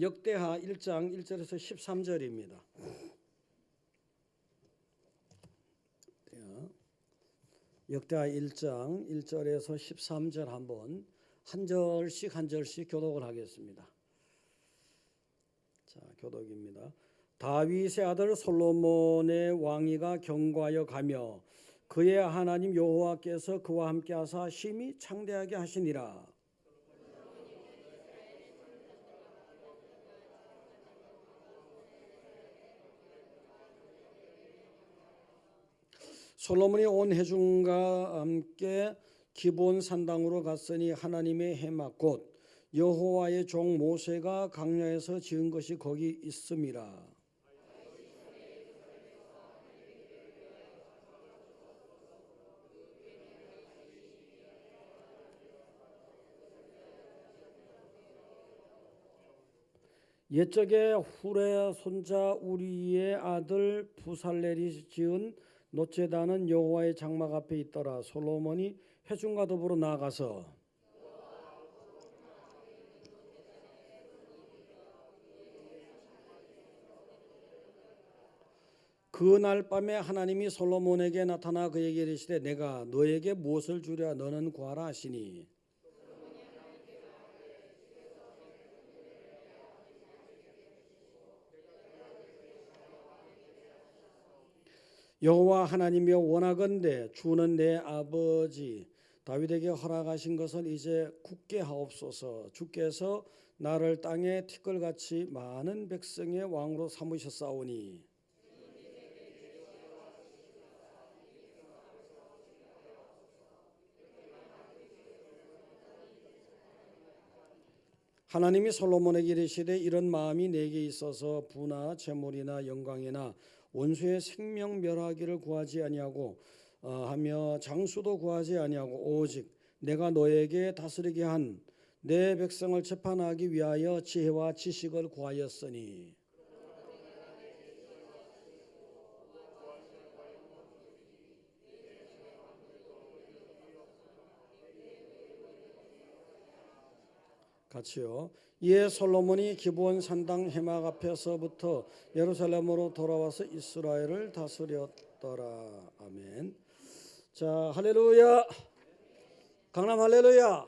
역대하 1장 1절에서 13절입니다. 역대하 1장 1절에서 13절 한번 한 절씩 교독을 하겠습니다. 자, 교독입니다. 다윗의 아들 솔로몬의 왕위가 경과하여 가며 그의 하나님 여호와께서 그와 함께 하사 심히 창대하게 하시니라. 솔로몬이 온 회중과 함께 기브온 산당으로 갔으니 하나님의 해막 곧 여호와의 종 모세가 광야에서 지은 것이 거기 있음이라. 옛적에 훌의 손자 우리의 아들 부살렐이 지은 놋제단은 여호와의 장막 앞에 있더라. 솔로몬이 회중과 더불어 나아가서 그날 밤에 하나님이 솔로몬에게 나타나 그에게 이르시되 내가 너에게 무엇을 주랴 너는 구하라 하시니 여호와 하나님이여 원하건대 주는 내 아버지 다윗에게 허락하신 것을 이제 굳게 하옵소서. 주께서 나를 땅에 티끌같이 많은 백성의 왕으로 삼으셨사오니 하나님이 솔로몬에게 이르시되 이런 마음이 내게 있어서 부나 재물이나 영광이나 원수의 생명 멸하기를 구하지 아니하고 하며 장수도 구하지 아니하고 오직 내가 너에게 다스리게 한 내 백성을 재판하기 위하여 지혜와 지식을 구하였으니 같이요. 이에 솔로몬이 기브온 산당 해막 앞에서부터 예루살렘으로 돌아와서 이스라엘을 다스렸더라. 아멘. 자, 할렐루야. 강남 할렐루야.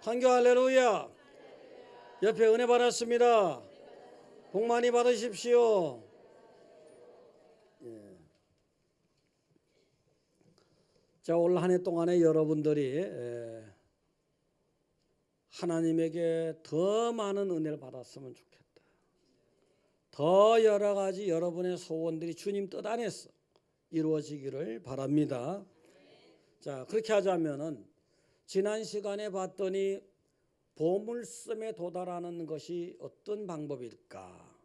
판교 할렐루야. 옆에 은혜 받았습니다. 복 많이 받으십시오. 예. 자, 올 한 해 동안에 여러분들이 하나님에게 더 많은 은혜를 받았으면 좋겠다. 더 여러 가지 여러분의 소원들이 주님 뜻 안에서 이루어지기를 바랍니다. 자, 그렇게 하자면은 지난 시간에 봤더니 보물섬에 도달하는 것이 어떤 방법일까?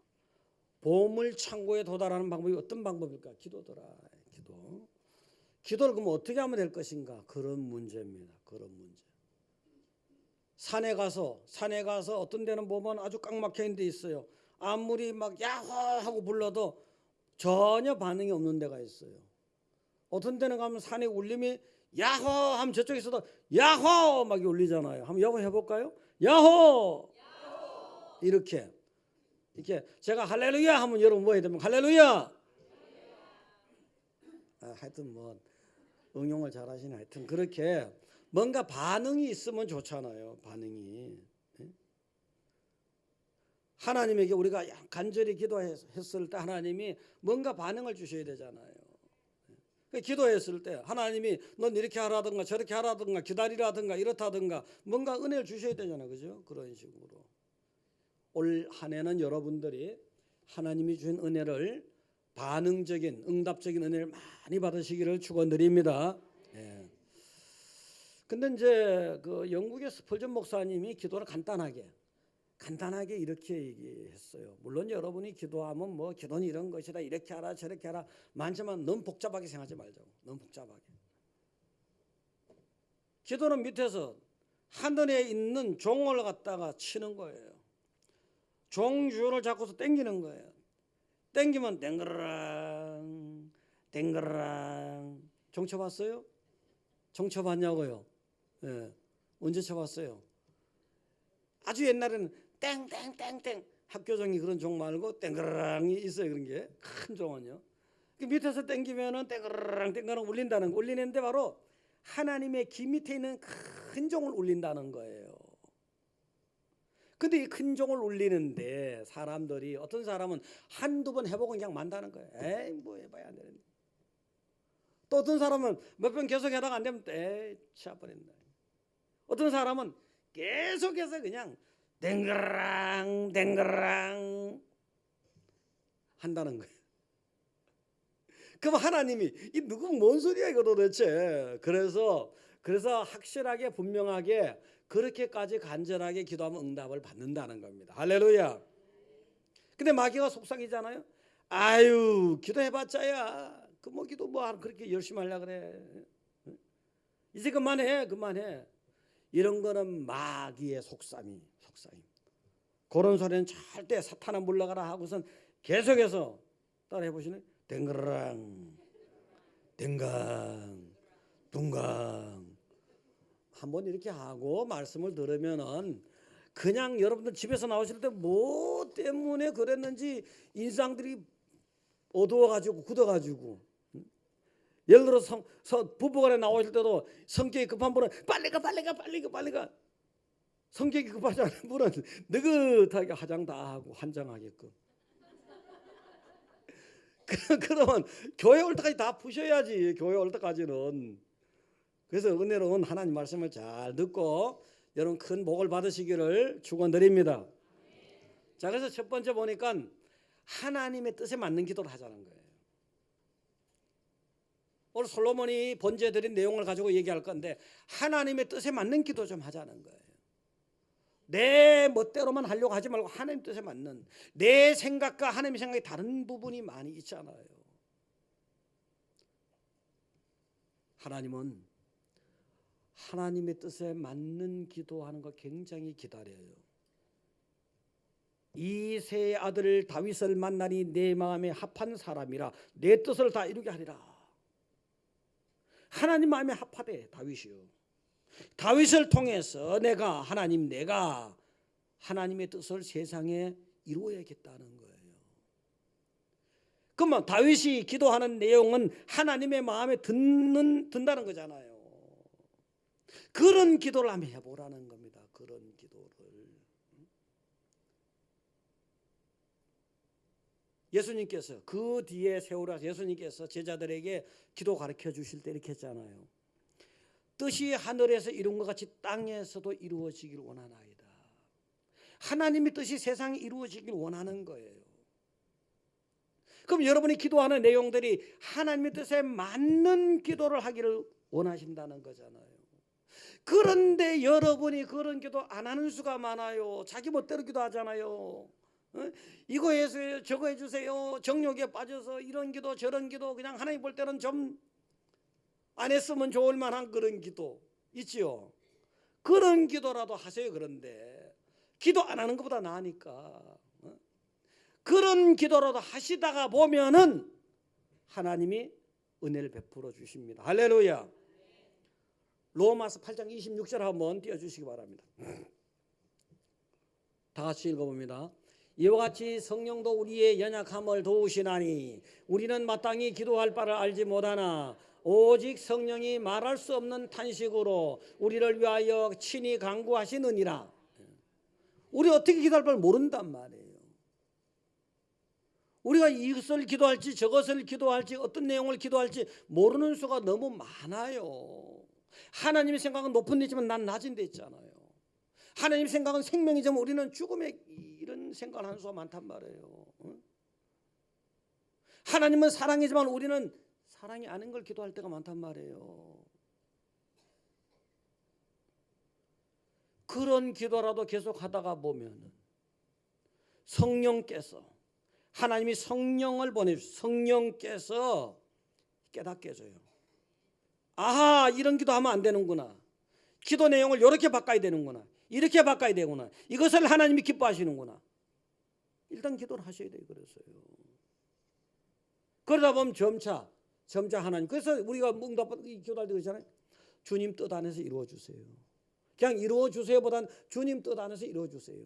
보물 창고에 도달하는 방법이 어떤 방법일까? 기도더라. 기도를 그럼 어떻게 하면 될 것인가? 그런 문제입니다. 그런 문제. 산에 가서 어떤 데는 보면 아주 꽉 막혀 있는 데 있어요. 아무리 막 야호 하고 불러도 전혀 반응이 없는 데가 있어요. 어떤 데는 가면 산에 울림이 야호 하면 저쪽에서도 야호 막 울리잖아요. 한번 야호 해볼까요? 야호! 이렇게 제가 할렐루야 하면 여러분 뭐 해야 됩니까? 할렐루야! 하여튼 뭐 응용을 잘 하시네. 하여튼 그렇게 뭔가 반응이 있으면 좋잖아요. 반응이. 하나님에게 우리가 간절히 기도했을 때 하나님이 뭔가 반응을 주셔야 되잖아요. 기도했을 때 하나님이 넌 이렇게 하라든가 저렇게 하라든가 기다리라든가 이렇다든가 뭔가 은혜를 주셔야 되잖아요. 그죠? 그런 식으로. 올 한 해는 여러분들이 하나님이 주신 은혜를 반응적인 응답적인 은혜를 많이 받으시기를 축원드립니다. 예. 근데 이제 그 영국의 스펄전 목사님이 기도를 간단하게 이렇게 얘기했어요. 물론 여러분이 기도하면 뭐 기도는 이런 것이다 이렇게 하라 저렇게 하라 많지만 너무 복잡하게 생각하지 말자고. 너무 복잡하게. 기도는 밑에서 하늘에 있는 종을 갖다가 치는 거예요. 종 주연을 잡고서 땡기는 거예요. 땡기면 땡그랑 종 쳐봤어요? 종 쳐봤냐고요? 예. 언제 쳐봤어요? 아주 옛날에는 땡땡땡땡 학교종이 그런 종 말고 땡그랑이 있어요. 그런 게 큰 종은요. 그 밑에서 땡기면은 땡그랑 땡그랑 울린다는 거. 울리는데 바로 하나님의 귀 밑에 있는 큰 종을 울린다는 거예요. 근데 이 큰 종을 울리는데 사람들이 어떤 사람은 한두 번 해보고 그냥 만다는 거예요. 에이 뭐 해봐야 안 되는데. 또 어떤 사람은 몇 번 계속 하다가 안 되면 에이 치아버린다. 어떤 사람은 계속해서 그냥 댕그랑 댕그랑 한다는 거예요. 그럼 하나님이 이 누구 뭔 소리야 이거 도대체. 그래서 확실하게 분명하게 그렇게까지 간절하게 기도하면 응답을 받는다는 겁니다. 할렐루야. 근데 마귀가 속삭이잖아요. 아유 기도해봤자야 그 뭐 기도 뭐 그렇게 열심히 하려고 그래. 이제 그만해. 이런 거는 마귀의 속삭임. 그런 소리는 절대 사탄아 물러가라 하고선 계속해서 따라해 보시네. 댕그랑 댕강 둥강 한번 이렇게 하고 말씀을 들으면은 그냥 여러분들 집에서 나오실 때 뭐 때문에 그랬는지 인상들이 어두워가지고 굳어가지고, 예를 들어 부부간에 나오실 때도 성격이 급한 분은 빨리 가. 성격이 급하지 않은 분은 느긋하게 화장 다 하고 환장하게끔. 그러면 교회 올 때까지 다 푸셔야지. 교회 올 때까지는. 그래서 은혜로운 하나님 말씀을 잘 듣고 여러분 큰 복을 받으시기를 축원드립니다. 자, 그래서 첫 번째 보니까 하나님의 뜻에 맞는 기도를 하자는 거예요. 오늘 솔로몬이 번제드린 내용을 가지고 얘기할 건데 하나님의 뜻에 맞는 기도 좀 하자는 거예요. 내 멋대로만 하려고 하지 말고 하나님 뜻에 맞는, 내 생각과 하나님의 생각이 다른 부분이 많이 있잖아요. 하나님은 하나님의 뜻에 맞는 기도하는 거 굉장히 기다려요. 이새의 아들 다윗을 만나니 내 마음에 합한 사람이라 내 뜻을 다 이루게 하리라. 하나님 마음에 합하대 다윗이요. 다윗을 통해서 내가 하나님의 뜻을 세상에 이루어야겠다는 거예요. 그러면 다윗이 기도하는 내용은 하나님의 마음에 든다는 거잖아요. 그런 기도를 한번 해보라는 겁니다. 그런 기도를. 예수님께서 그 뒤에 세우라 예수님께서 제자들에게 기도 가르쳐 주실 때 이렇게 했잖아요. 뜻이 하늘에서 이룬 것 같이 땅에서도 이루어지길 원하나이다. 하나님의 뜻이 세상에 이루어지길 원하는 거예요. 그럼 여러분이 기도하는 내용들이 하나님의 뜻에 맞는 기도를 하기를 원하신다는 거잖아요. 그런데 여러분이 그런 기도 안 하는 수가 많아요. 자기 멋대로 기도하잖아요. 이거 해주세요, 저거 해주세요. 정욕에 빠져서 이런 기도 저런 기도, 그냥 하나님 볼 때는 좀 안 했으면 좋을 만한 그런 기도 있지요. 그런 기도라도 하세요. 그런데 기도 안 하는 것보다 나으니까 그런 기도라도 하시다가 보면은 하나님이 은혜를 베풀어 주십니다. 할렐루야. 로마서 8장 26절 한번 띄워주시기 바랍니다. 다 같이 읽어봅니다. 이와 같이 성령도 우리의 연약함을 도우시나니 우리는 마땅히 기도할 바를 알지 못하나 오직 성령이 말할 수 없는 탄식으로 우리를 위하여 친히 간구하시느니라. 우리 어떻게 기도할 바를 모른단 말이에요. 우리가 이것을 기도할지 저것을 기도할지 어떤 내용을 기도할지 모르는 수가 너무 많아요. 하나님의 생각은 높은 데 있지만 난 낮은 데 있잖아요. 하나님의 생각은 생명이지만 우리는 죽음의 이런 생각을 하는 수가 많단 말이에요. 하나님은 사랑이지만 우리는 사랑이 아닌 걸 기도할 때가 많단 말이에요. 그런 기도라도 계속 하다가 보면 성령께서, 하나님이 성령을 보내주셔서 성령께서 깨닫게 해줘요. 아하, 이런 기도하면 안 되는구나. 기도 내용을 이렇게 바꿔야 되는구나. 이렇게 바꿔야 되구나. 이것을 하나님이 기뻐하시는구나. 일단 기도를 하셔야 돼요. 그러다 보면 점차 하나님. 그래서 우리가 응답받고 기도할 때 그러잖아요. 주님 뜻 안에서 이루어주세요. 그냥 이루어주세요보다는 주님 뜻 안에서 이루어주세요.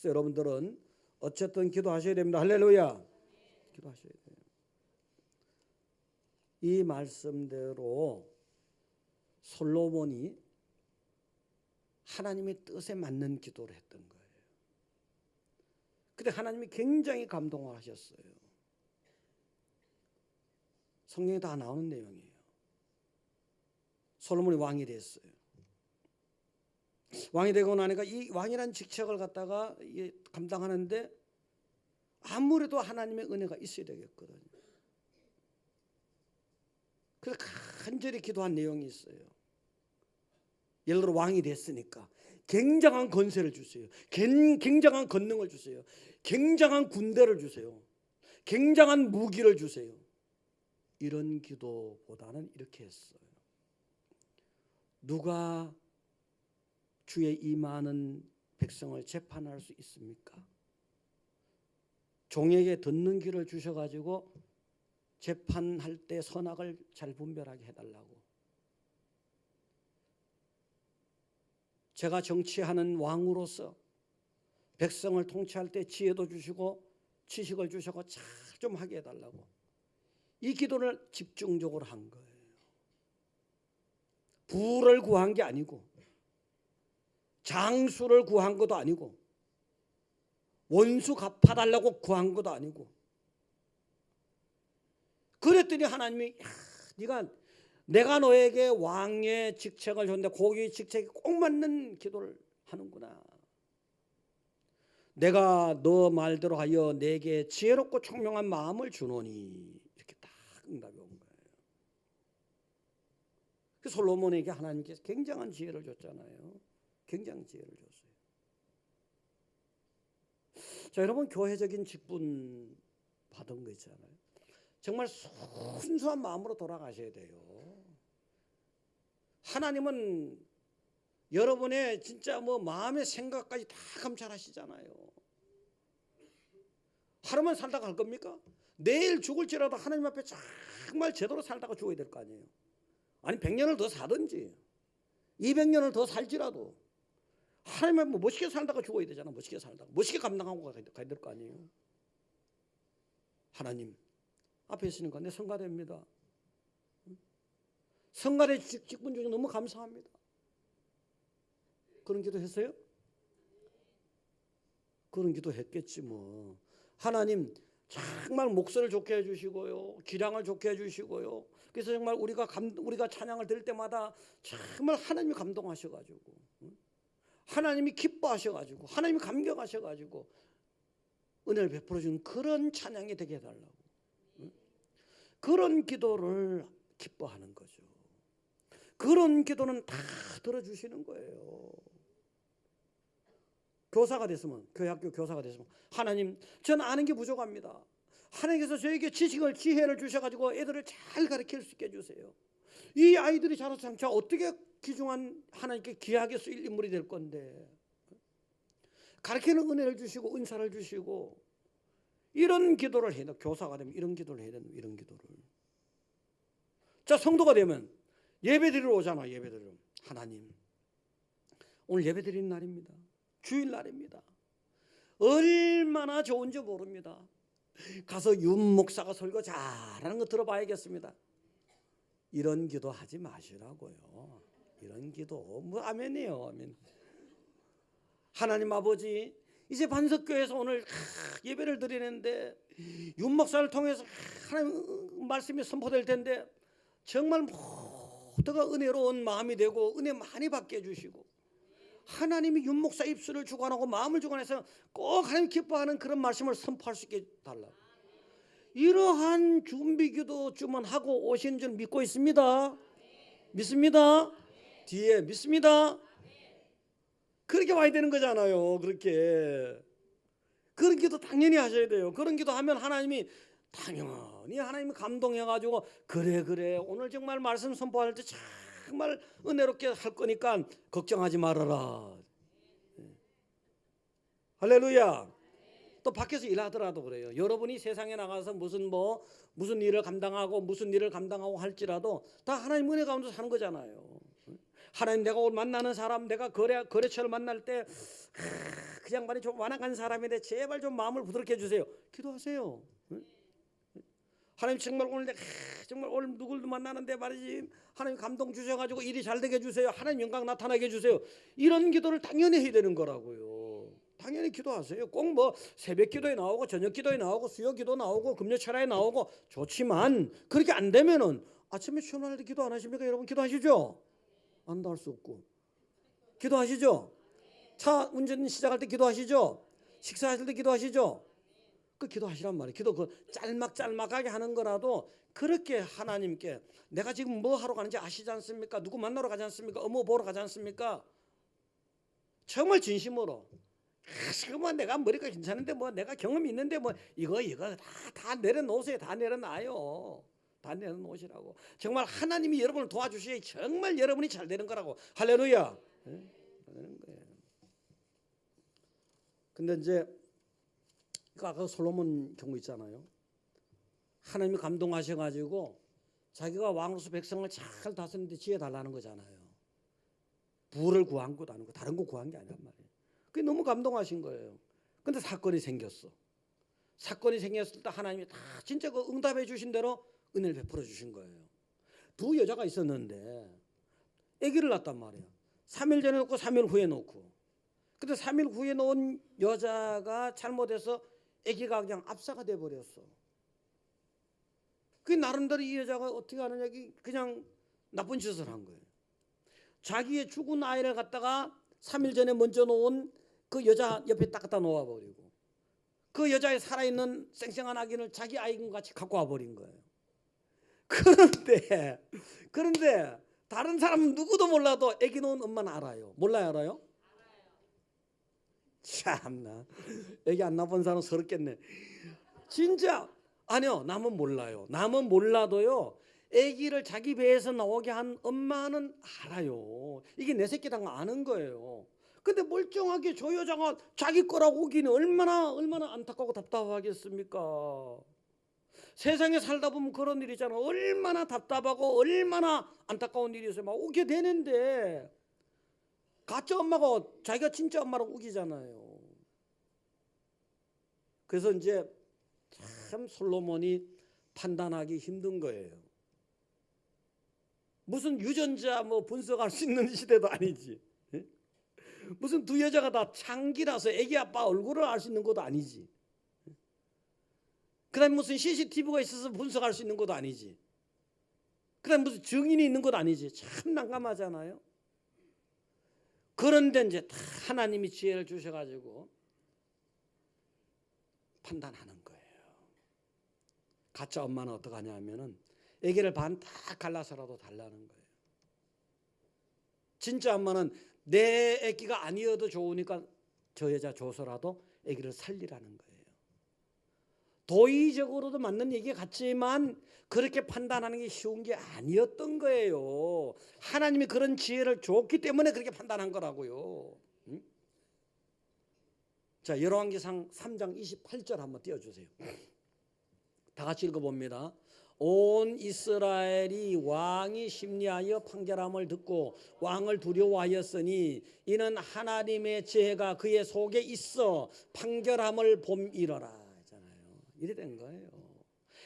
그래서 여러분들은 어쨌든 기도하셔야 됩니다. 할렐루야. 기도하셔야 돼요. 이 말씀대로 솔로몬이 하나님의 뜻에 맞는 기도를 했던 거예요. 근데 하나님이 굉장히 감동하셨어요. 성경에 다 나오는 내용이에요. 솔로몬이 왕이 됐어요. 왕이 되고 나니까 이 왕이라는 직책을 갖다가 감당하는데 아무래도 하나님의 은혜가 있어야 되겠거든요. 그래서 간절히 기도한 내용이 있어요. 예를 들어 왕이 됐으니까 굉장한 권세를 주세요. 굉장한 권능을 주세요. 굉장한 군대를 주세요. 굉장한 무기를 주세요. 이런 기도보다는 이렇게 했어요. 누가 주의 이 많은 백성을 재판할 수 있습니까? 종에게 듣는 귀를 주셔가지고 재판할 때 선악을 잘 분별하게 해달라고. 제가 정치하는 왕으로서 백성을 통치할 때 지혜도 주시고 지식을 주시고 잘 좀 하게 해달라고. 이 기도를 집중적으로 한 거예요. 부를 구한 게 아니고 장수를 구한 것도 아니고 원수 갚아달라고 구한 것도 아니고. 그랬더니 하나님이 내가 너에게 왕의 직책을 줬는데 거기 직책에 꼭 맞는 기도를 하는구나. 내가 너 말대로 하여 내게 지혜롭고 총명한 마음을 주노니. 이렇게 딱 응답이 온 거예요. 그 솔로몬에게 하나님께서 굉장한 지혜를 줬잖아요. 굉장한 지혜를 줬어요. 자, 여러분 교회적인 직분 받은 거 있잖아요. 정말 순수한 마음으로 돌아가셔야 돼요. 하나님은 여러분의 진짜 마음의 생각까지 다 감찰하시잖아요. 하루만 살다가 갈 겁니까? 내일 죽을지라도 하나님 앞에 정말 제대로 살다가 죽어야 될 거 아니에요. 아니 100년을 더 사든지 200년을 더 살지라도 하나님 앞에 멋있게 살다가 죽어야 되잖아. 멋있게 살다가 멋있게 감당하고 가야 될 거 아니에요. 하나님 앞에 있으니까 내 성가대입니다. 성가대 직분 중에 너무 감사합니다. 그런 기도 했어요? 그런 기도 했겠지 뭐. 하나님 정말 목소리를 좋게 해주시고요, 기량을 좋게 해주시고요. 그래서 정말 우리가 찬양을 드릴 때마다 정말 하나님이 감동하셔가지고, 하나님이 기뻐하셔가지고, 하나님이 감격하셔가지고 은혜를 베풀어주는 그런 찬양이 되게 해달라고. 그런 기도를 기뻐하는 거죠. 그런 기도는 다 들어주시는 거예요. 교사가 됐으면, 교회학교 교사가 됐으면, 하나님 저는 아는 게 부족합니다. 하나님께서 저에게 지혜를 주셔가지고 애들을 잘 가르칠 수 있게 해주세요. 이 아이들이 자라서 참 어떻게 귀중한 하나님께 귀하게 쓰일 인물이 될 건데, 가르치는 은혜를 주시고 은사를 주시고, 이런 기도를 해야 돼. 교사가 되면 이런 기도를 해야 된다. 이런 기도를. 자, 성도가 되면 예배 드리러 오잖아. 예배 드리러. 하나님 오늘 예배 드리는 날입니다. 주일날입니다. 얼마나 좋은지 모릅니다. 가서 윤 목사가 설교 잘하는 거 들어봐야겠습니다. 이런 기도 하지 마시라고요. 이런 기도 아멘이에요. 아멘. 하나님 아버지, 이제 반석교회에서 오늘 예배를 드리는데 윤 목사를 통해서 하나님 말씀이 선포될 텐데 정말 모두가 은혜로운 마음이 되고 은혜 많이 받게 해주시고, 하나님이 윤 목사 입술을 주관하고 마음을 주관해서 꼭 하나님 기뻐하는 그런 말씀을 선포할 수 있게 달라고. 이러한 준비기도 주문하고 오신 줄 믿고 있습니다. 믿습니다. 뒤에 믿습니다. 그렇게 와야 되는 거잖아요. 그런 기도 당연히 하셔야 돼요. 그런 기도 하면 하나님이 당연히 하나님이 감동해가지고 그래 오늘 정말 말씀 선포할 때 정말 은혜롭게 할 거니까 걱정하지 말아라. 할렐루야. 또 밖에서 일하더라도 그래요. 여러분이 세상에 나가서 무슨 일을 감당하고 할지라도 다 하나님 은혜 가운데 사는 거잖아요. 하나님 내가 오늘 만나는 사람, 내가 거래처를 만날 때 그 양반이 좀 완악한 사람인데 제발 좀 마음을 부드럽게 해주세요. 기도하세요. 응? 하나님 정말 오늘 정말 오늘 누굴 만나는데 말이지 하나님 감동 주셔가지고 일이 잘 되게 해주세요. 하나님 영광 나타나게 해주세요. 이런 기도를 당연히 해야 되는 거라고요. 당연히 기도하세요. 꼭 뭐 새벽 기도에 나오고 저녁 기도에 나오고 수요 기도 나오고 금요 철야에 나오고 좋지만 그렇게 안 되면은 아침에 출근할 때 기도 안 하십니까? 여러분 기도하시죠? 안 할 수 없고 기도하시죠? 차 운전 시작할 때 기도하시죠? 식사하실 때 기도하시죠? 그 기도하시란 말이에요. 기도 그 짤막짤막하게 하는 거라도 그렇게 하나님께 내가 지금 뭐 하러 가는지 아시지 않습니까? 누구 만나러 가지 않습니까? 어머 보러 가지 않습니까? 정말 진심으로 지금은 내가 머리가 괜찮은데 뭐 내가 경험이 있는데 뭐 이거 다 내려놓으세요. 다 내려놔요. 다 내려놓으시라고. 정말 하나님이 여러분을 도와주셔야 정말 여러분이 잘 되는 거라고. 할렐루야. 네? 되는 거예요. 근데 이제 아까 솔로몬 경우 있잖아요. 하나님이 감동하셔가지고 자기가 왕으로서 백성을 잘 다스리는데 지혜 달라는 거잖아요. 부를 구한 것도 아니고 다른 거 구한 게 아니란 말이에요. 그게 너무 감동하신 거예요. 근데 사건이 생겼어. 사건이 생겼을 때 하나님이 다 진짜 그 응답해 주신 대로 은혜를 베풀어 주신 거예요. 두 여자가 있었는데 아기를 낳았단 말이에요. 3일 전에 놓고 3일 후에 놓고. 근데 3일 후에 놓은 여자가 잘못해서 아기가 그냥 압사가 돼버렸어. 그 나름대로 이 여자가 어떻게 하느냐, 그냥 나쁜 짓을 한 거예요. 자기의 죽은 아이를 갖다가 3일 전에 먼저 놓은 그 여자 옆에 딱 갖다 놓아버리고 그 여자의 살아있는 쌩쌩한 아기를 자기 아이과 같이 갖고 와버린 거예요. 그런데 다른 사람은 누구도 몰라도 아기 놓은 엄마는 알아요. 몰라요, 알아요? 참나, 아기 안 낳은 사람 서럽겠네. 진짜 아니요, 남은 몰라요. 남은 몰라도요, 아기를 자기 배에서 나오게 한 엄마는 알아요. 이게 내 새끼다 아는 거예요. 근데 멀쩡하게 저 여자가 자기 거라고 오기는 얼마나 안타깝고 답답하겠습니까? 세상에 살다 보면 그런 일 있잖아. 얼마나 답답하고 얼마나 안타까운 일이 있어요. 막 오게 되는데 가짜 엄마가 자기가 진짜 엄마를 우기잖아요. 그래서 이제 참 솔로몬이 판단하기 힘든 거예요. 무슨 유전자 뭐 분석할 수 있는 시대도 아니지. 무슨 두 여자가 다 창기라서 애기 아빠 얼굴을 알 수 있는 것도 아니지. 그다음에 무슨 CCTV가 있어서 분석할 수 있는 것도 아니지. 그다음에 무슨 증인이 있는 것도 아니지. 참 난감하잖아요. 그런데 이제 다 하나님이 지혜를 주셔가지고 판단하는 거예요. 가짜 엄마는 어떡하냐 하면은 애기를 반 다 갈라서라도 달라는 거예요. 진짜 엄마는 내 애기가 아니어도 좋으니까 저 여자 줘서라도 애기를 살리라는 거예요. 도의적으로도 맞는 얘기 같지만 그렇게 판단하는 게 쉬운 게 아니었던 거예요. 하나님이 그런 지혜를 줬기 때문에 그렇게 판단한 거라고요. 응? 자, 열왕기상 3장 28절 한번 띄워주세요. 다 같이 읽어봅니다. 온 이스라엘이 왕이 심리하여 판결함을 듣고 왕을 두려워하였으니 이는 하나님의 지혜가 그의 속에 있어 판결함을 봄이러라. 이래 된 거예요.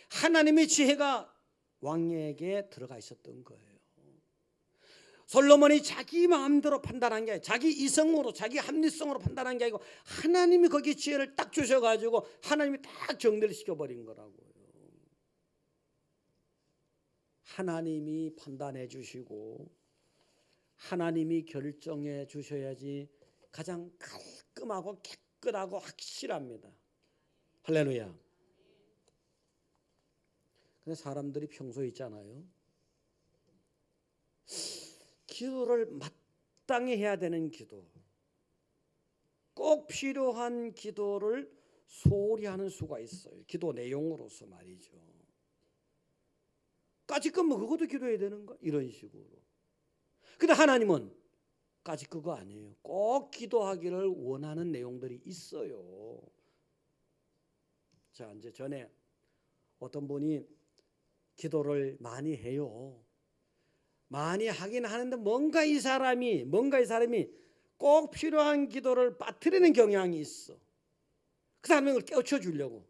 하나님의 지혜가 왕에게 들어가 있었던 거예요. 솔로몬이 자기 마음대로 판단한 게 아니라 자기 이성으로 자기 합리성으로 판단한 게 아니고 하나님이 거기에 지혜를 딱 주셔가지고 하나님이 딱 정리를 시켜버린 거라고요. 하나님이 판단해 주시고 하나님이 결정해 주셔야지 가장 깔끔하고 깨끗하고 확실합니다. 할렐루야. 근데 사람들이 평소에 있잖아요. 기도를 마땅히 해야 되는 기도, 꼭 필요한 기도를 소홀히 하는 수가 있어요. 기도 내용으로서 말이죠. 까짓건 뭐 그것도 기도해야 되는가? 이런 식으로. 근데 하나님은 까짓 그거 아니에요. 꼭 기도하기를 원하는 내용들이 있어요. 자, 이제 전에 어떤 분이 기도를 많이 해요. 많이 하긴 하는데 뭔가 이 사람이 꼭 필요한 기도를 빠뜨리는 경향이 있어. 그 사람을 깨우쳐 주려고.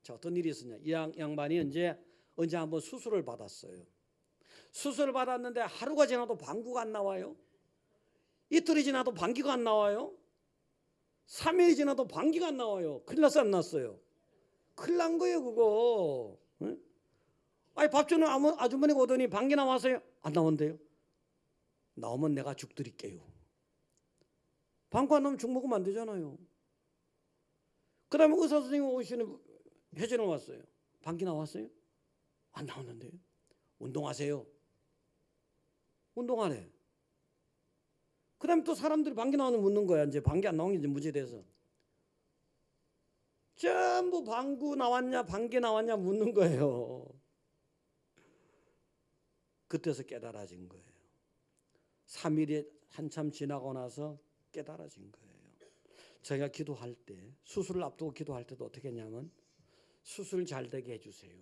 자, 어떤 일이 있었냐. 이 양반이 언제 한번 수술을 받았어요. 수술을 받았는데 하루가 지나도 방구가 안 나와요. 이틀이 지나도 방귀가 안 나와요. 3일이 지나도 방귀가 안 나와요. 큰일 났어, 안 났어요? 큰일 난 거예요, 그거. 응? 아니, 밥 주는 아주머니가 오더니 방귀 나왔어요? 안 나온대요. 나오면 내가 죽 드릴게요. 방구 안 나오면 죽 먹으면 안 되잖아요. 그 다음에 의사 선생님이 오시는 회전을 왔어요. 방귀 나왔어요? 안 나오는데요. 운동하세요. 운동하네. 그 다음에 또 사람들이 방귀 나오는 묻는 거야. 이제 방귀 안 나온 게 이제 문제돼서. 전부 방귀 나왔냐 묻는 거예요. 그때서 깨달아진 거예요. 3일이 한참 지나고 나서 깨달아진 거예요. 제가 기도할 때, 수술을 앞두고 기도할 때도 어떻게 했냐면 수술 잘 되게 해주세요.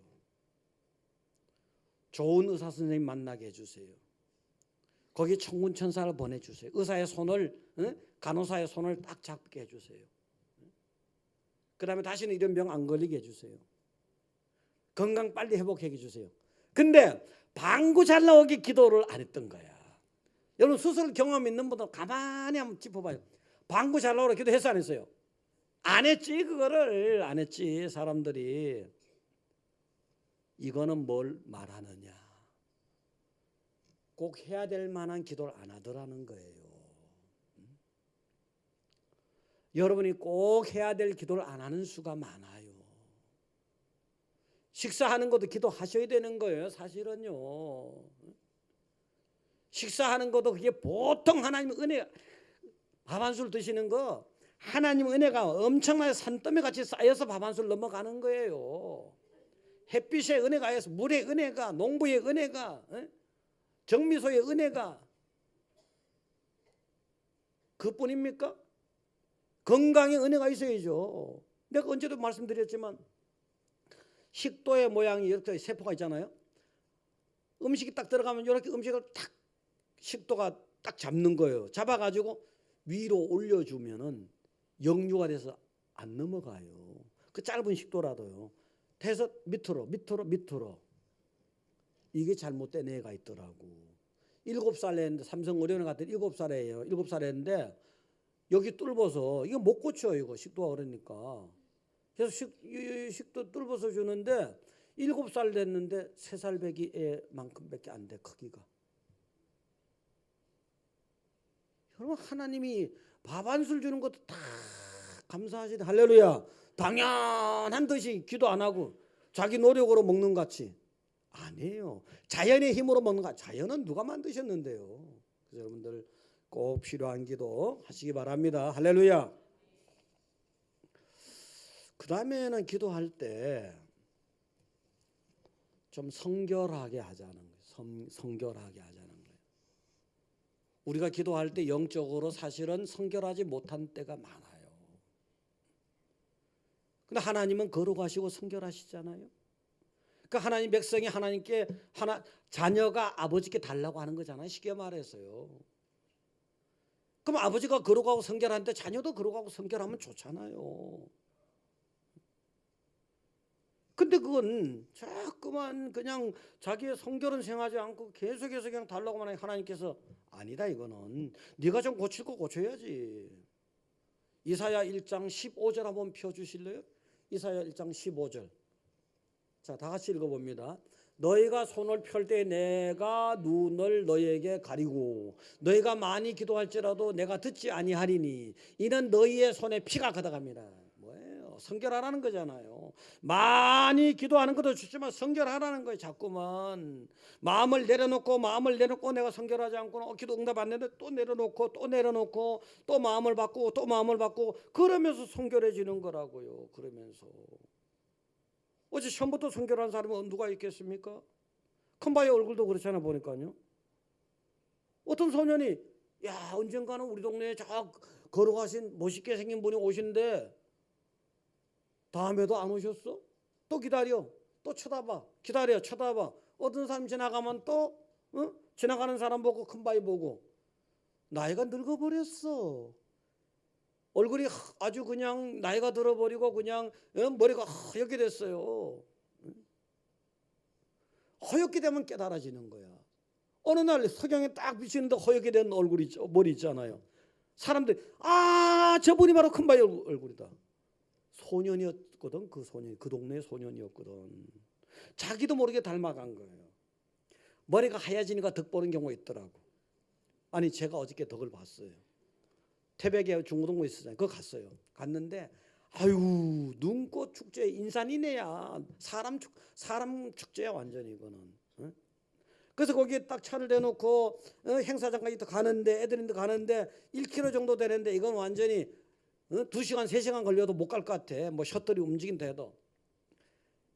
좋은 의사 선생님 만나게 해주세요. 거기 천군천사를 보내주세요. 의사의 손을, 간호사의 손을 딱 잡게 해주세요. 그 다음에 다시는 이런 병 안 걸리게 해주세요. 건강 빨리 회복해 주세요. 근데 방구 잘 나오게 기도를 안 했던 거야. 여러분 수술 경험 있는 분들 가만히 한번 짚어봐요. 방구 잘 나오라 기도했어 안 했어요? 안 했지. 그거를 안 했지. 사람들이. 이거는 뭘 말하느냐. 꼭 해야 될 만한 기도를 안 하더라는 거예요. 여러분이 꼭 해야 될 기도를 안 하는 수가 많아요. 식사하는 것도 기도하셔야 되는 거예요. 사실은요. 식사하는 것도 그게 보통 하나님 은혜, 밥 한 술 드시는 거 하나님 은혜가 엄청나게 산더미 같이 쌓여서 밥 한 술 넘어가는 거예요. 햇빛의 은혜가 해서 물의 은혜가, 농부의 은혜가, 정미소의 은혜가 그뿐입니까? 건강의 은혜가 있어야죠. 내가 언제도 말씀드렸지만 식도의 모양이 이렇게 세포가 있잖아요. 음식이 딱 들어가면 이렇게 음식을 딱 식도가 딱 잡는 거예요. 잡아가지고 위로 올려주면은 역류가 돼서 안 넘어가요. 그 짧은 식도라도요. 돼서 밑으로 이게 잘못된 애가 있더라고. 7살 했는데 삼성의료원 갔더니 7살이에요. 7살 했는데 여기 뚫어서 이거 못 고쳐요. 이거 식도가 그러니까. 그래서 식도 뚫어서 주는데 7살 됐는데 3살 배기 애만큼밖에 안 돼. 크기가. 여러분 하나님이 밥 한 술 주는 것도 다 감사하시네. 할렐루야. 당연한 듯이 기도 안 하고 자기 노력으로 먹는 것 같이. 아니에요. 자연의 힘으로 먹는 거. 자연은 누가 만드셨는데요. 그래서 여러분들 꼭 필요한 기도 하시기 바랍니다. 할렐루야. 그 다음에는 기도할 때 좀 성결하게 하자는 거예요. 성결하게 하자는 거예요. 우리가 기도할 때 영적으로 사실은 성결하지 못한 때가 많아요. 근데 하나님은 거룩하시고 성결하시잖아요. 그러니까 하나님 백성이 하나님께 자녀가 아버지께 달라고 하는 거잖아요. 쉽게 말해서요. 그럼 아버지가 거룩하고 성결한데 자녀도 거룩하고 성결하면 좋잖아요. 근데 그건 자꾸만 그냥 자기의 성결은 생하지 않고 계속해서 그냥 달라고만 하니 하나님께서 아니다 이거는 네가 좀 고칠 거 고쳐야지. 이사야 1장 15절 한번 펴주실래요? 이사야 1장 15절. 자, 다 같이 읽어봅니다. 너희가 손을 펼 때 내가 눈을 너희에게 가리고 너희가 많이 기도할지라도 내가 듣지 아니하리니 이는 너희의 손에 피가 가득합니다. 뭐예요? 성결하라는 거잖아요. 많이 기도하는 것도 좋지만 성결하라는 거예요. 자꾸만 마음을 내려놓고 내가 성결하지 않고는 기도 응답 안 되는데 또 내려놓고 또 마음을 바꾸고 또 마음을 바꾸고 그러면서 성결해지는 거라고요. 그러면서 어제 처음부터 성결한 사람은 누가 있겠습니까? 큰바의 얼굴도 그렇잖아 보니까요. 어떤 소년이 야 언젠가는 우리 동네에 저 걸어가신 멋있게 생긴 분이 오신데 다음에도 안 오셨어? 또 기다려. 또 쳐다봐. 기다려. 쳐다봐. 어떤 사람 지나가면 또 지나가는 사람 보고 큰바위 보고 나이가 늙어버렸어. 얼굴이 아주 그냥 나이가 들어버리고 그냥 머리가 허옇게 됐어요. 허옇게 되면 깨달아지는 거야. 어느 날 석양에 딱 비치는데 허옇게 된 얼굴이 머리 있잖아요. 사람들이 저분이 바로 큰바위 얼굴이다. 소년이었거든. 그 소년이 그 동네 소년이었거든. 자기도 모르게 닮아간 거예요. 머리가 하얘지니까 덕 보는 경우가 있더라고. 아니 제가 어저께 덕을 봤어요. 태백에 중고등부 있었잖아요. 그거 갔어요. 갔는데 아유 눈꽃 축제 인산이네야. 사람 축제야 완전히 이거는. 그래서 거기에 딱 차를 대놓고 행사장까지 가는데 애들인데 가는데 1km 정도 되는데 이건 완전히 2시간 3시간 걸려도 못 갈 것 같아. 뭐 셔틀이 움직인다 해도.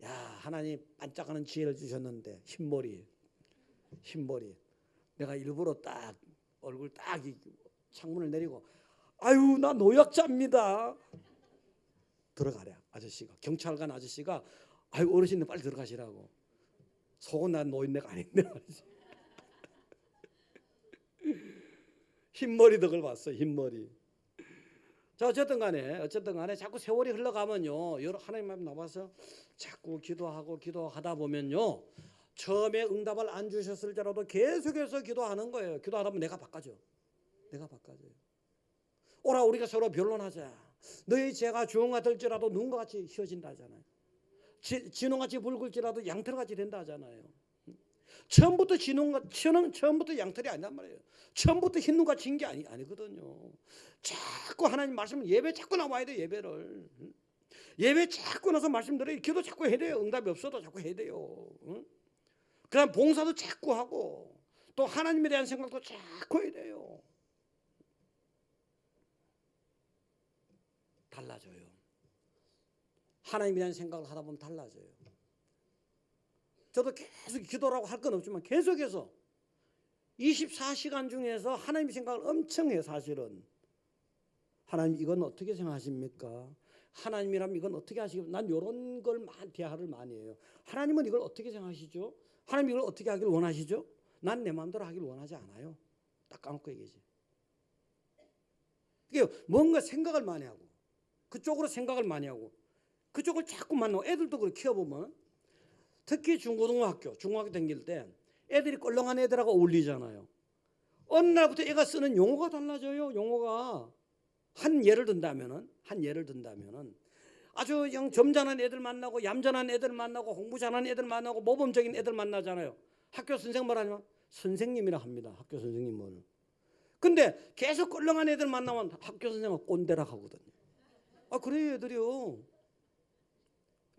야 하나님 반짝하는 지혜를 주셨는데 흰머리. 내가 일부러 딱 얼굴 딱 창문을 내리고 아유 나 노약자입니다. 들어가래 아저씨가. 경찰관 아저씨가 아유 어르신들 빨리 들어가시라고. 속은 난 노인네가 아닌데 흰머리 덕을 봤어. 흰머리. 자 어쨌든 간에 자꾸 세월이 흘러가면요 여러 하나님 앞에 나와서 자꾸 기도하다 보면요 처음에 응답을 안 주셨을지라도 계속해서 기도하는 거예요. 기도하다 보면 내가 바꿔줘요. 오라 우리가 서로 변론하자. 너희 죄가 주홍 될지라도 눈과 같이 휘어진다 하잖아요. 진홍같이 붉을지라도 양털같이 된다 하잖아요. 처음부터 처음부터 양털이 아니란 말이에요. 처음부터 흰 눈같이 흰 게 아니거든요. 자꾸 하나님 말씀 예배 자꾸 나와야 돼요. 예배 자꾸 나서 말씀 들어요. 기도 자꾸 해야 돼요. 응답이 없어도 자꾸 해야 돼요. 그다음 봉사도 자꾸 하고 또 하나님에 대한 생각도 자꾸 해야 돼요. 달라져요. 하나님에 대한 생각을 하다 보면 달라져요. 저도 계속 기도라고 할 건 없지만 계속해서 24시간 중에서 하나님의 생각을 엄청 해요. 사실은 하나님 이건 어떻게 생각하십니까? 하나님이라면 이건 어떻게 하시겠어요? 난 이런 걸 대화를 많이 해요. 하나님은 이걸 어떻게 생각하시죠? 하나님 이걸 어떻게 하길 원하시죠? 난 내 마음대로 하길 원하지 않아요. 딱 까놓고 얘기하지. 이게 뭔가 생각을 많이 하고 그쪽으로 생각을 많이 하고 그쪽을 자꾸 만나고 애들도 그렇게 키워보면 특히 중고등학교 다닐 때 애들이 껄렁한 애들하고 어울리잖아요. 어느 날부터 애가 쓰는 용어가 달라져요. 용어가 한 예를 든다면은 아주 영 점잖은 애들 만나고 얌전한 애들 만나고 공부 잘하는 애들 만나고 모범적인 애들 만나잖아요. 학교 선생님 뭐라냐면 선생님이라 합니다. 학교 선생님을. 근데 계속 껄렁한 애들 만나면 학교 선생님은 꼰대라 하거든요. 그래요 애들이요.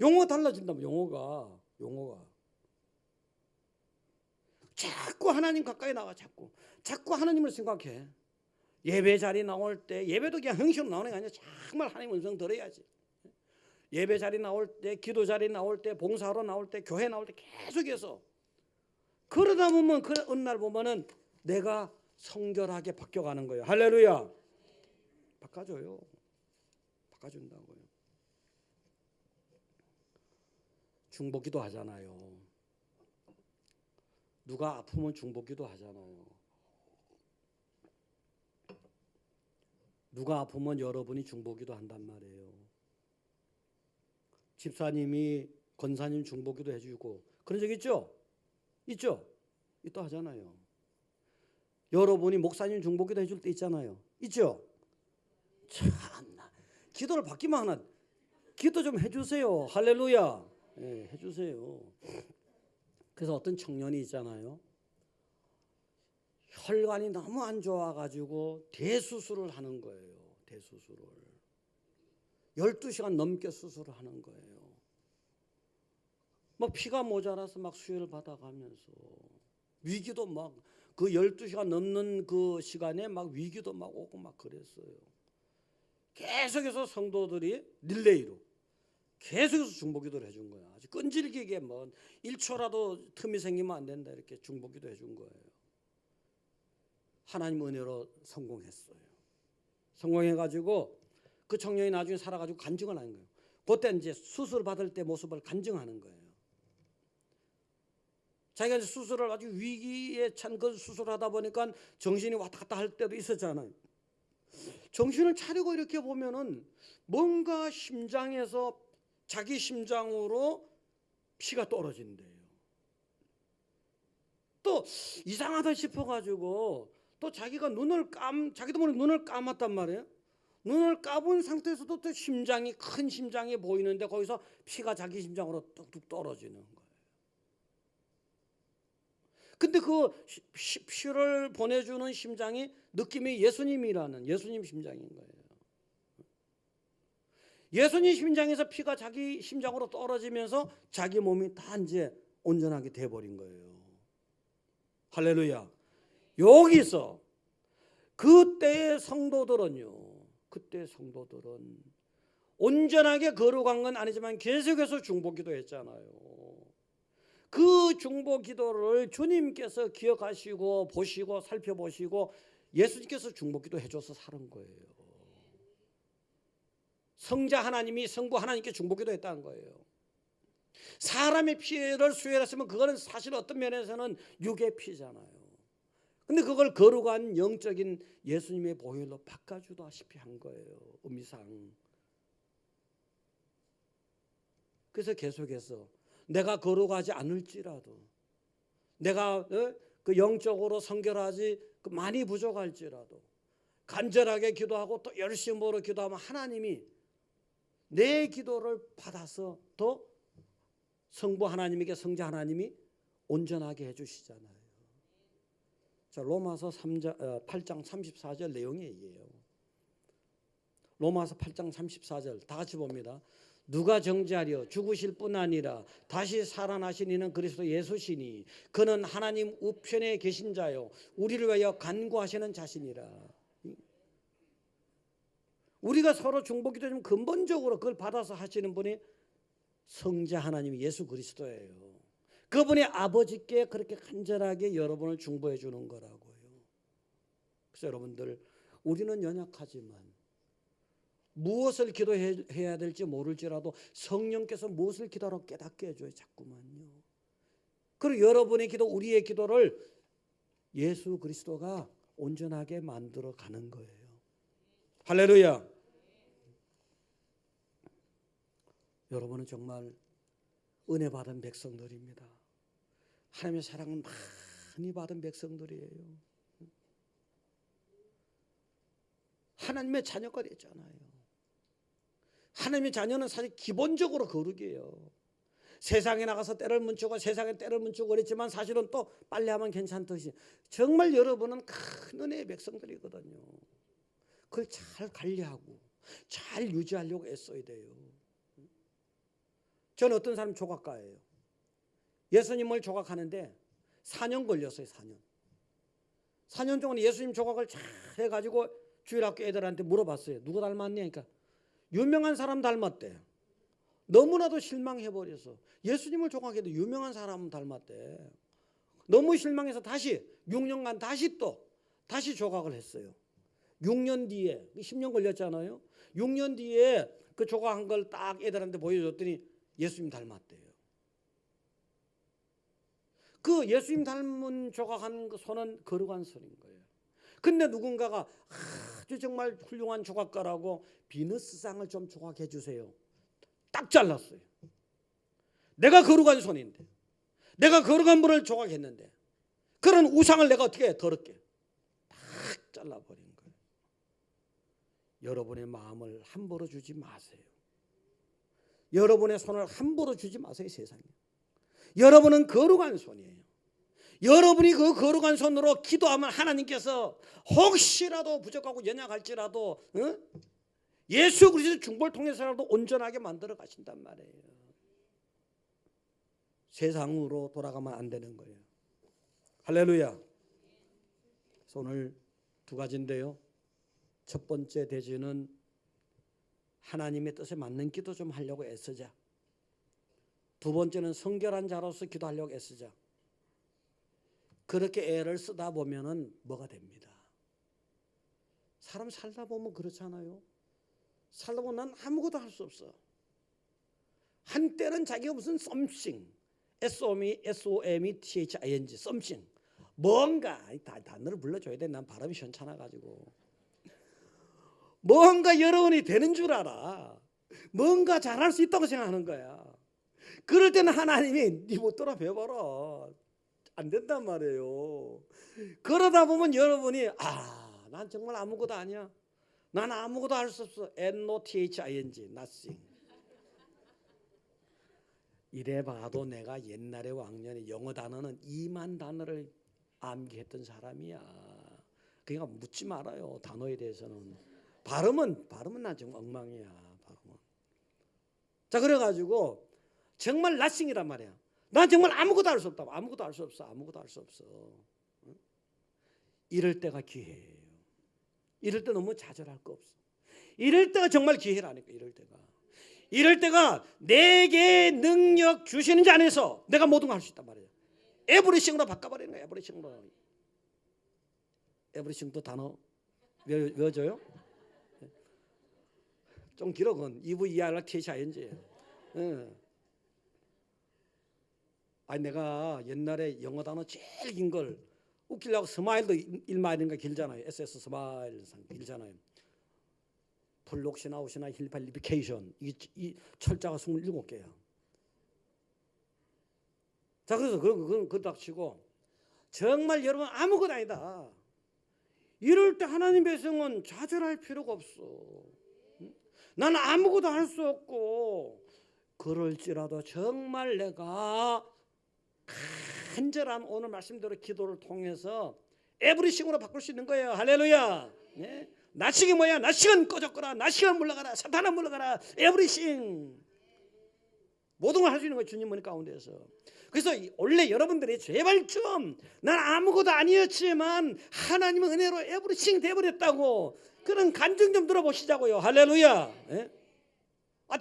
용어가 달라진다면 용어가 자꾸 하나님 가까이 나가 자꾸 하나님을 생각해. 예배 자리 나올 때 예배도 그냥 형식으로 나오는 게 아니라 정말 하나님 음성 들어야지. 예배 자리 나올 때 기도 자리 나올 때 봉사하러 나올 때 교회 나올 때 계속해서 그러다 보면 어느 날 보면은 내가 성결하게 바뀌어가는 거예요. 할렐루야. 바꿔준다고요. 중보기도 하잖아요. 누가 아프면 중보기도 하잖아요. 누가 아프면 여러분이 중보기도 한단 말이에요. 집사님이 권사님 중보기도 해주고 그런 적 있죠? 또 하잖아요. 여러분이 목사님 중보기도 해줄 때 있잖아요. 있죠? 참나 기도를 받기만 하나 기도 좀 해주세요. 할렐루야. 네, 해주세요. 그래서 어떤 청년이 있잖아요. 혈관이 너무 안 좋아가지고 대수술을 하는 거예요. 대수술을 12시간 넘게 수술을 하는 거예요. 막 피가 모자라서 막 수혈을 받아가면서 위기도 막 그 12시간 넘는 그 시간에 막 위기도 막 오고 막 그랬어요. 계속해서 성도들이 릴레이로 계속해서 중보기도를 해준 거야. 아주 끈질기게 뭐 1초라도 틈이 생기면 안 된다 이렇게 중보기도 해준 거예요. 하나님 은혜로 성공했어요. 성공해가지고 그 청년이 나중에 살아가지고 간증을 하는 거예요. 그때 이제 수술 받을 때 모습을 간증하는 거예요. 자기가 이제 수술을 아주 위기에 찬 그 수술하다 보니까 정신이 왔다 갔다 할 때도 있었잖아요. 정신을 차리고 이렇게 보면은 뭔가 심장에서 자기 심장으로 피가 떨어진대요. 또 이상하다 싶어가지고 또 자기가 자기도 모르게 눈을 감았단 말이에요. 눈을 감은 상태에서도 또 심장이, 큰 심장이 보이는데 거기서 피가 자기 심장으로 뚝뚝 떨어지는 거예요. 근데 그 피를 보내주는 심장이 느낌이 예수님 심장인 거예요. 예수님 심장에서 피가 자기 심장으로 떨어지면서 자기 몸이 다 이제 온전하게 돼버린 거예요. 할렐루야. 여기서 그때의 성도들은 온전하게 거룩한 건 아니지만 계속해서 중보기도 했잖아요. 그 중보기도를 주님께서 기억하시고 보시고 살펴보시고 예수님께서 중보기도 해줘서 사는 거예요. 성자 하나님이 성부 하나님께 중보기도 했다는 거예요. 사람의 피를 수혈했으면 그거는 사실 어떤 면에서는 육의 피잖아요. 근데 그걸 거룩한 영적인 예수님의 보혈로 바꿔주다시피 한 거예요. 의미상. 그래서 계속해서 내가 거룩하지 않을지라도, 내가 그 영적으로 성결하지 많이 부족할지라도 간절하게 기도하고 또 열심으로 기도하면 하나님이 내 기도를 받아서 또 성부 하나님에게 성자 하나님이 온전하게 해주시잖아요. 자, 로마서 8장 34절 내용이에요. 로마서 8장 34절 다 같이 봅니다. 누가 정죄하려? 죽으실 뿐 아니라 다시 살아나신 이는 그리스도 예수시니 그는 하나님 우편에 계신 자요 우리를 위하여 간구하시는 자신이라. 우리가 서로 중보기도 좀 근본적으로 그걸 받아서 하시는 분이 성자 하나님 예수 그리스도예요. 그분이 아버지께 그렇게 간절하게 여러분을 중보해 주는 거라고요. 그래서 여러분들, 우리는 연약하지만 무엇을 기도해야 될지 모를지라도 성령께서 무엇을 기도하라고 깨닫게 해줘요. 자꾸만요. 그리고 여러분의 기도, 우리의 기도를 예수 그리스도가 온전하게 만들어 가는 거예요. 할렐루야. 여러분은 정말 은혜 받은 백성들입니다. 하나님의 사랑을 많이 받은 백성들이에요. 하나님의 자녀가 됐잖아요. 하나님의 자녀는 사실 기본적으로 거룩이에요. 세상에 나가서 때를 뭉치고 세상에 때를 뭉치고 그랬지만 사실은 또 빨래하면 괜찮듯이 정말 여러분은 큰 은혜의 백성들이거든요. 그걸 잘 관리하고 잘 유지하려고 애써야 돼요. 저는 어떤 사람 조각가예요. 예수님을 조각하는데 4년 걸렸어요. 4년 동안 예수님 조각을 잘 해가지고 주일학교 애들한테 물어봤어요. 누구 닮았냐? 그러니까 유명한 사람 닮았대. 너무나도 실망해버려서 예수님을 조각해도 유명한 사람 닮았대. 너무 실망해서 다시 6년간 다시 조각을 했어요. 6년 뒤에 10년 걸렸잖아요. 6년 뒤에 그 조각한 걸 딱 애들한테 보여줬더니 예수님 닮았대요. 그 예수님 닮은 조각한 그 손은 거룩한 손인 거예요. 근데 누군가가 아주 정말 훌륭한 조각가라고 비너스상을 좀 조각해 주세요. 딱 잘랐어요. 내가 거룩한 손인데, 내가 거룩한 분을 조각했는데 그런 우상을 내가 어떻게 해? 더럽게 딱 잘라버린 거예요. 여러분의 마음을 함부로 주지 마세요. 여러분의 손을 함부로 주지 마세요. 세상에. 여러분은 거룩한 손이에요. 여러분이 그 거룩한 손으로 기도하면 하나님께서 혹시라도 부족하고 연약할지라도 예수 그리스도 중보를 통해서라도 온전하게 만들어 가신단 말이에요. 세상으로 돌아가면 안 되는 거예요. 할렐루야. 그래서 오늘 두 가지인데요. 첫 번째 대지는 하나님의 뜻에 맞는 기도 좀 하려고 애쓰자. 두 번째는 성결한 자로서 기도하려고 애쓰자. 그렇게 애를 쓰다 보면은 뭐가 됩니다. 사람 살다 보면 그렇잖아요. 살다 보면 난 아무것도 할 수 없어. 한때는 자기가 무슨 썸씽 SOMETHING something 뭔가 단어를 불러줘야 돼. 난 발음이 시원찮아가지고 뭔가 여러분이 되는 줄 알아. 뭔가 잘할 수 있다고 생각하는 거야. 그럴 때는 하나님이 네 못 돌아 배워봐라. 안 된단 말이에요. 그러다 보면 여러분이 난 정말 아무것도 아니야. 난 아무것도 할 수 없어. NOTHING nothing. 이래 봐도 내가 옛날에 왕년에 영어 단어는 2만 단어를 암기했던 사람이야. 그러니까 묻지 말아요. 단어에 대해서는. 발음은 난 정말 엉망이야. 발음은. 자, 그래가지고 정말 nothing이란 말이야. 난 정말 아무것도 할 수 없다. 아무것도 할 수 없어. 아무것도 할 수 없어. 응? 이럴 때가 기회예요. 이럴 때 너무 좌절할 거 없어. 이럴 때가 정말 기회라니까. 이럴 때가 내게 능력 주시는 자 안에서 내가 모든 걸 할 수 있단 말이에요. 에브리싱으로 바꿔버리는 거예요. 에브리싱도 단어 외워줘요? 좀 길어. 그건 EVERTHING예요. 내가 옛날에 영어 단어 제일 긴 걸 웃기려고 스마일도 1마일인가 길잖아요. SS 스마일 길잖아요. 플록시나 아웃이나 힐팔리피케이션 이 철자가 27개야. 자, 그래서 그거 닥치고 정말 여러분 아무것도 아니다. 이럴 때 하나님 백성은 좌절할 필요가 없어. 나는 아무것도 할 수 없고 그럴지라도 정말 내가 간절한 오늘 말씀대로 기도를 통해서 에브리싱으로 바꿀 수 있는 거예요. 할렐루야. 네? 나식이 뭐야? 나식은 꺼졌거라. 나식은 물러가라. 사탄아 물러가라. 에브리싱. 모든 걸 할 수 있는 거예요. 주님 머리 가운데서. 그래서 원래 여러분들이 제발 좀 난 아무것도 아니었지만 하나님의 은혜로 에브리싱 돼버렸다고 그런 간증 좀 들어보시자고요. 할렐루야. 예?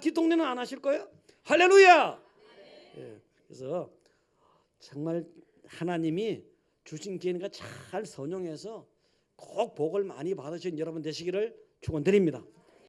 뒷동네는 안 하실 거예요? 할렐루야. 예. 그래서 정말 하나님이 주신 기회니까 잘 선용해서 꼭 복을 많이 받으신 여러분 되시기를 축원드립니다.